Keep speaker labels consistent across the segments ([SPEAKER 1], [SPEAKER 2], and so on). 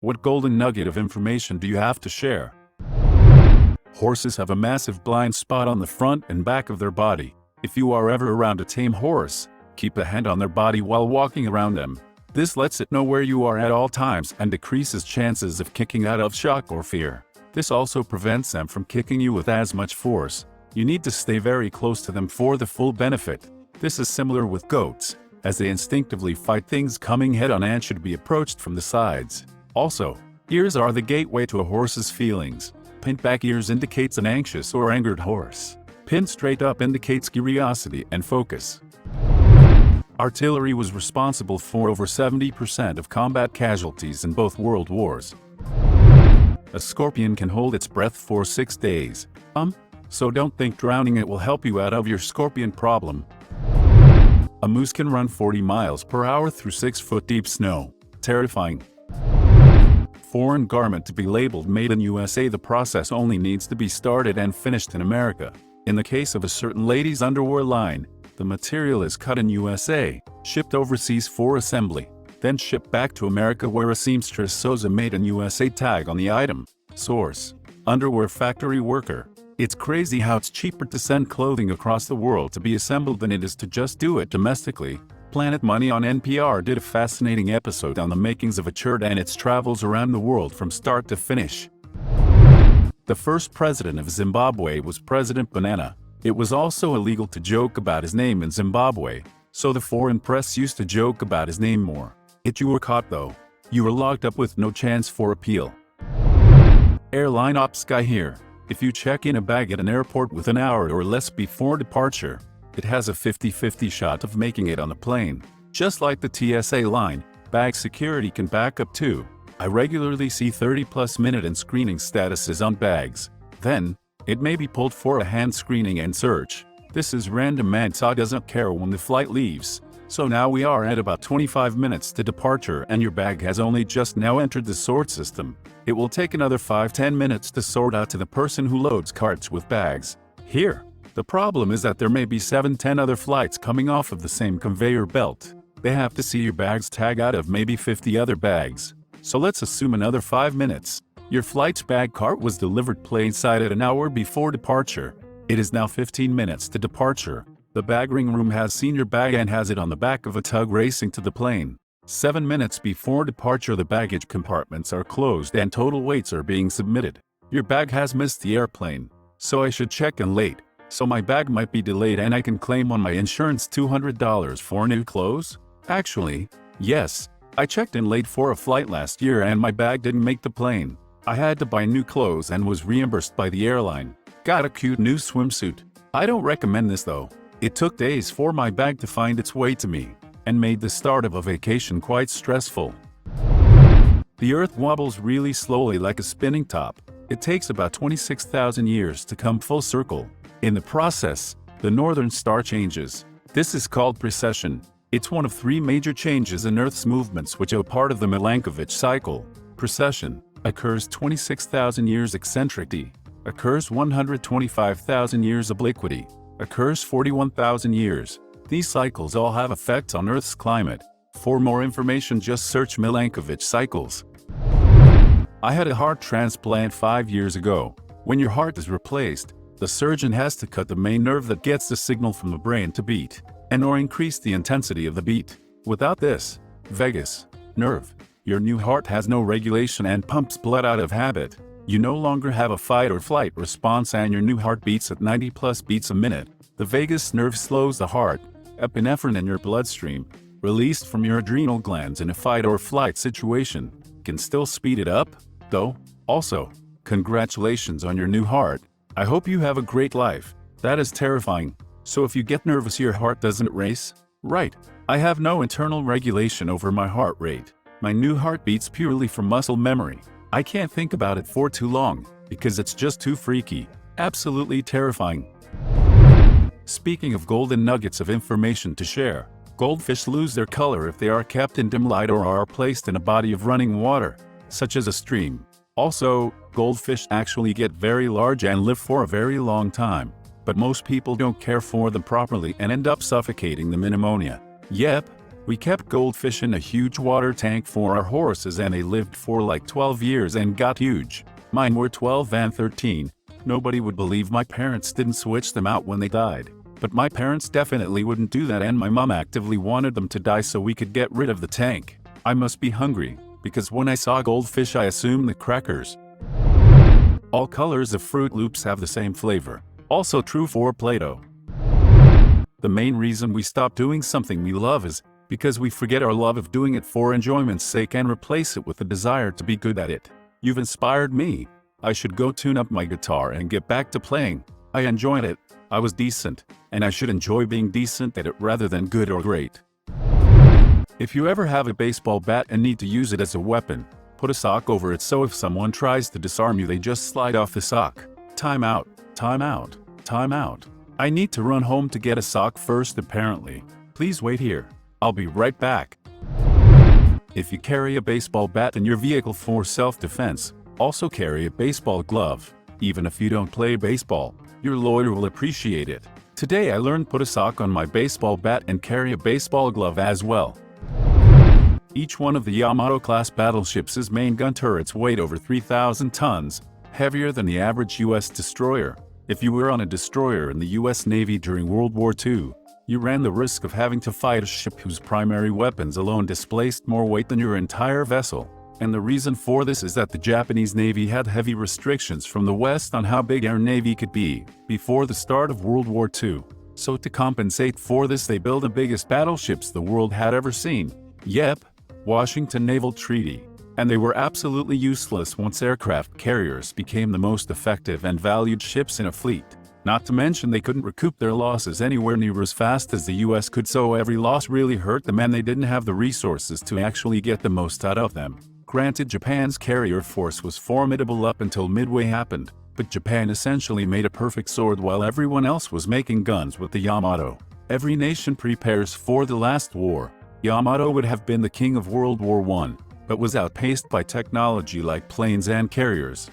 [SPEAKER 1] What golden nugget of information do you have to share? Horses have a massive blind spot on the front and back of their body. If you are ever around a tame horse, keep a hand on their body while walking around them. This lets it know where you are at all times and decreases chances of kicking out of shock or fear. This also prevents them from kicking you with as much force. You need to stay very close to them for the full benefit. This is similar with goats, as they instinctively fight things coming head-on and should be approached from the sides. Also, ears are the gateway to a horse's feelings. Pinned back ears indicates an anxious or angered horse. Pinned straight up indicates curiosity and focus. Artillery was responsible for over 70% of combat casualties in both world wars. A scorpion can hold its breath for 6 days. So don't think drowning it will help you out of your scorpion problem. A moose can run 40 miles per hour through 6-foot deep snow. Terrifying. Foreign garment to be labeled made in USA. The process only needs to be started and finished in America. In the case of a certain ladies' underwear line, the material is cut in USA, shipped overseas for assembly, then shipped back to America where a seamstress sews a made in USA tag on the item. Source: underwear factory worker. It's crazy how it's cheaper to send clothing across the world to be assembled than it is to just do it domestically. Planet Money on NPR did a fascinating episode on the makings of a churd and its travels around the world from start to finish. The first president of Zimbabwe was President Banana. It was also illegal to joke about his name in Zimbabwe, so the foreign press used to joke about his name more. If you were caught though, you were locked up with no chance for appeal. Airline ops guy here. If you check in a bag at an airport with an hour or less before departure, it has a 50-50 shot of making it on the plane. Just like the TSA line, bag security can back up too. I regularly see 30+ minute and screening statuses on bags. Then, it may be pulled for a hand screening and search. This is random and SA doesn't care when the flight leaves. So now we are at about 25 minutes to departure and your bag has only just now entered the sort system. It will take another 5-10 minutes to sort out to the person who loads carts with bags. Here, the problem is that there may be 7-10 other flights coming off of the same conveyor belt. They have to see your bag's tag out of maybe 50 other bags. So let's assume another 5 minutes. Your flight's bag cart was delivered plane-side at an hour before departure. It is now 15 minutes to departure. The bag ring room has seen your bag and has it on the back of a tug racing to the plane. 7 minutes before departure, the baggage compartments are closed and total weights are being submitted. Your bag has missed the airplane, so I should check in late. So my bag might be delayed and I can claim on my insurance $200 for new clothes? Actually, yes. I checked in late for a flight last year and my bag didn't make the plane. I had to buy new clothes and was reimbursed by the airline. Got a cute new swimsuit. I don't recommend this though. It took days for my bag to find its way to me, and made the start of a vacation quite stressful. The Earth wobbles really slowly like a spinning top. It takes about 26,000 years to come full circle. In the process, the northern star changes. This is called precession. It's one of 3 major changes in Earth's movements which are part of the Milankovitch cycle. Precession occurs 26,000 years eccentricity, occurs 125,000 years obliquity, occurs 41,000 years. These cycles all have effects on Earth's climate. For more information, just search Milankovitch cycles. I had a heart transplant 5 years ago. When your heart is replaced, the surgeon has to cut the main nerve that gets the signal from the brain to beat, and/or increase the intensity of the beat. Without this vagus nerve, your new heart has no regulation and pumps blood out of habit. You no longer have a fight or flight response and your new heart beats at 90+ beats a minute. The vagus nerve slows the heart. Epinephrine in your bloodstream, released from your adrenal glands in a fight or flight situation, can still speed it up, though. Also, congratulations on your new heart. I hope you have a great life. That is terrifying. So if you get nervous, your heart doesn't race? Right. I have no internal regulation over my heart rate. My new heart beats purely from muscle memory. I can't think about it for too long, because it's just too freaky. Absolutely terrifying. Speaking of golden nuggets of information to share, goldfish lose their color if they are kept in dim light or are placed in a body of running water, such as a stream. Also, goldfish actually get very large and live for a very long time, but most people don't care for them properly and end up suffocating them in ammonia. Yep, We kept goldfish in a huge water tank for our horses and they lived for like 12 years and got huge. Mine were 12 and 13. Nobody would believe my parents didn't switch them out when they died. But my parents definitely wouldn't do that, and my mom actively wanted them to die so we could get rid of the tank. I must be hungry, because when I saw goldfish I assumed the crackers. All colors of Fruit Loops have the same flavor. Also true for Play-Doh. The main reason we stop doing something we love is because we forget our love of doing it for enjoyment's sake and replace it with a desire to be good at it. You've inspired me. I should go tune up my guitar and get back to playing. I enjoyed it. I was decent, and I should enjoy being decent at it rather than good or great. If you ever have a baseball bat and need to use it as a weapon, put a sock over it so if someone tries to disarm you they just slide off the sock. Time out, time out, time out. I need to run home to get a sock first apparently. Please wait here. I'll be right back. If you carry a baseball bat in your vehicle for self-defense, also carry a baseball glove. Even if you don't play baseball, your lawyer will appreciate it. Today I learned put a sock on my baseball bat and carry a baseball glove as well. Each one of the Yamato-class battleships' main gun turrets weighed over 3,000 tons, heavier than the average U.S. destroyer. If you were on a destroyer in the U.S. Navy during World War II, you ran the risk of having to fight a ship whose primary weapons alone displaced more weight than your entire vessel. And the reason for this is that the Japanese Navy had heavy restrictions from the West on how big our Navy could be before the start of World War II. So to compensate for this they built the biggest battleships the world had ever seen. Yep, Washington Naval Treaty. And they were absolutely useless once aircraft carriers became the most effective and valued ships in a fleet. Not to mention they couldn't recoup their losses anywhere near as fast as the US could, so every loss really hurt them and they didn't have the resources to actually get the most out of them. Granted, Japan's carrier force was formidable up until Midway happened, but Japan essentially made a perfect sword while everyone else was making guns with the Yamato. Every nation prepares for the last war. Yamato would have been the king of World War I, but was outpaced by technology like planes and carriers.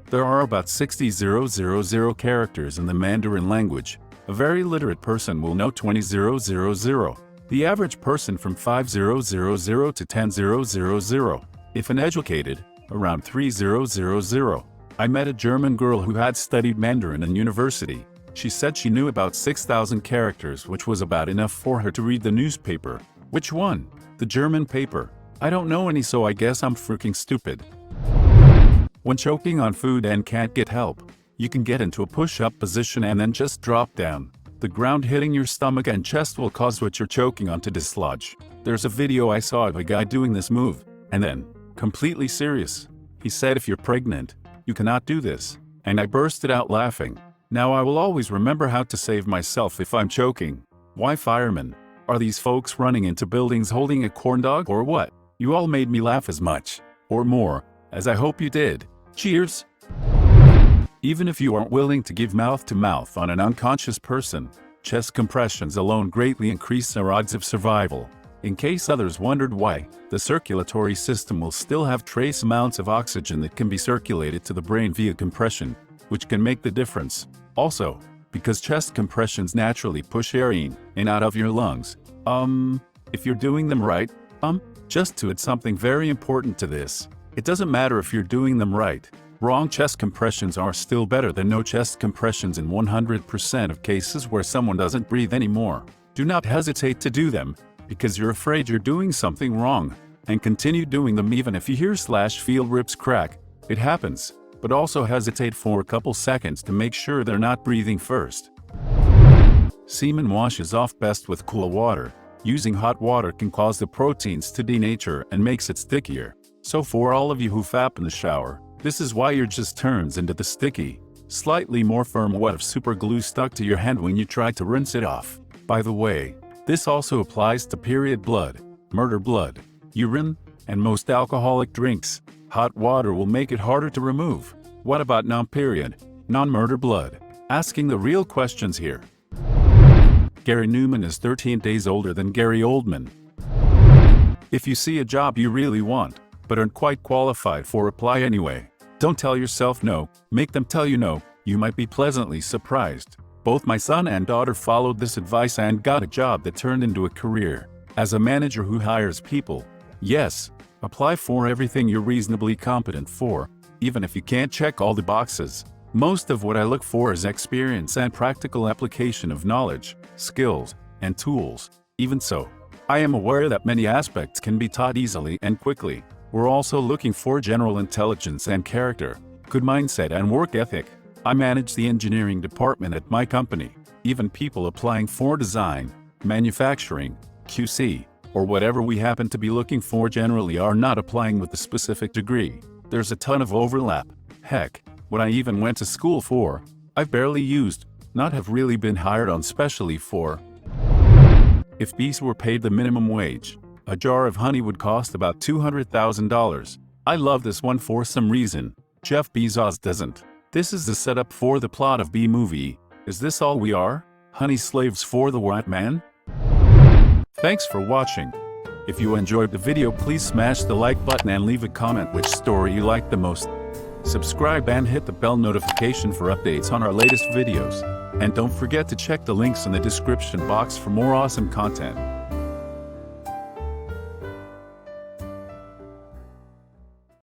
[SPEAKER 1] There are about 60,000 characters in the Mandarin language. A very literate person will know 20,000. The average person from 5,000 to 10,000. If uneducated, around 3,000. I met a German girl who had studied Mandarin in university. She said she knew about 6,000 characters, which was about enough for her to read the newspaper. Which one? The German paper. I don't know any, so I guess I'm freaking stupid. When choking on food and can't get help, you can get into a push-up position and then just drop down. The ground hitting your stomach and chest will cause what you're choking on to dislodge. There's a video I saw of a guy doing this move, and then, completely serious, he said if you're pregnant, you cannot do this. And I bursted out laughing. Now I will always remember how to save myself if I'm choking. Why firemen? Are these folks running into buildings holding a corn dog or what? You all made me laugh as much, or more, as I hope you did. Cheers! Even if you aren't willing to give mouth-to-mouth on an unconscious person, chest compressions alone greatly increase our odds of survival. In case others wondered why, the circulatory system will still have trace amounts of oxygen that can be circulated to the brain via compression, which can make the difference. Also, because chest compressions naturally push air in and out of your lungs. If you're doing them right, just to add something very important to this. It doesn't matter if you're doing them right. Wrong chest compressions are still better than no chest compressions in 100% of cases where someone doesn't breathe anymore. Do not hesitate to do them, because you're afraid you're doing something wrong, and continue doing them even if you hear/feel ribs crack. It happens, but also hesitate for a couple seconds to make sure they're not breathing first. Semen washes off best with cool water. Using hot water can cause the proteins to denature and makes it stickier. So for all of you who fap in the shower, this is why your just turns into the sticky, slightly more firm wad of super glue stuck to your hand when you try to rinse it off. By the way, this also applies to period blood, murder blood, urine, and most alcoholic drinks. Hot water will make it harder to remove. What about non-period, non-murder blood? Asking the real questions here. Gary Newman is 13 days older than Gary Oldman. If you see a job you really want, but aren't quite qualified for, apply anyway. Don't tell yourself no, make them tell you no. You might be pleasantly surprised. Both my son and daughter followed this advice and got a job that turned into a career. As a manager who hires people, yes, apply for everything you're reasonably competent for, even if you can't check all the boxes. Most of what I look for is experience and practical application of knowledge, skills, and tools. Even so, I am aware that many aspects can be taught easily and quickly. We're also looking for general intelligence and character, good mindset and work ethic. I manage the engineering department at my company. Even people applying for design, manufacturing, QC, or whatever we happen to be looking for generally are not applying with a specific degree. There's a ton of overlap. Heck, what I even went to school for, I've barely used, not have really been hired on specially for. If bees were paid the minimum wage, a jar of honey would cost about $200,000. I love this one for some reason. Jeff Bezos doesn't. This is the setup for the plot of Bee Movie. Is this all we are? Honey slaves for the white man? Thanks for watching. If you enjoyed the video, please smash the like button and leave a comment which story you liked the most. Subscribe and hit the bell notification for updates on our latest videos. And don't forget to check the links in the description box for more awesome content.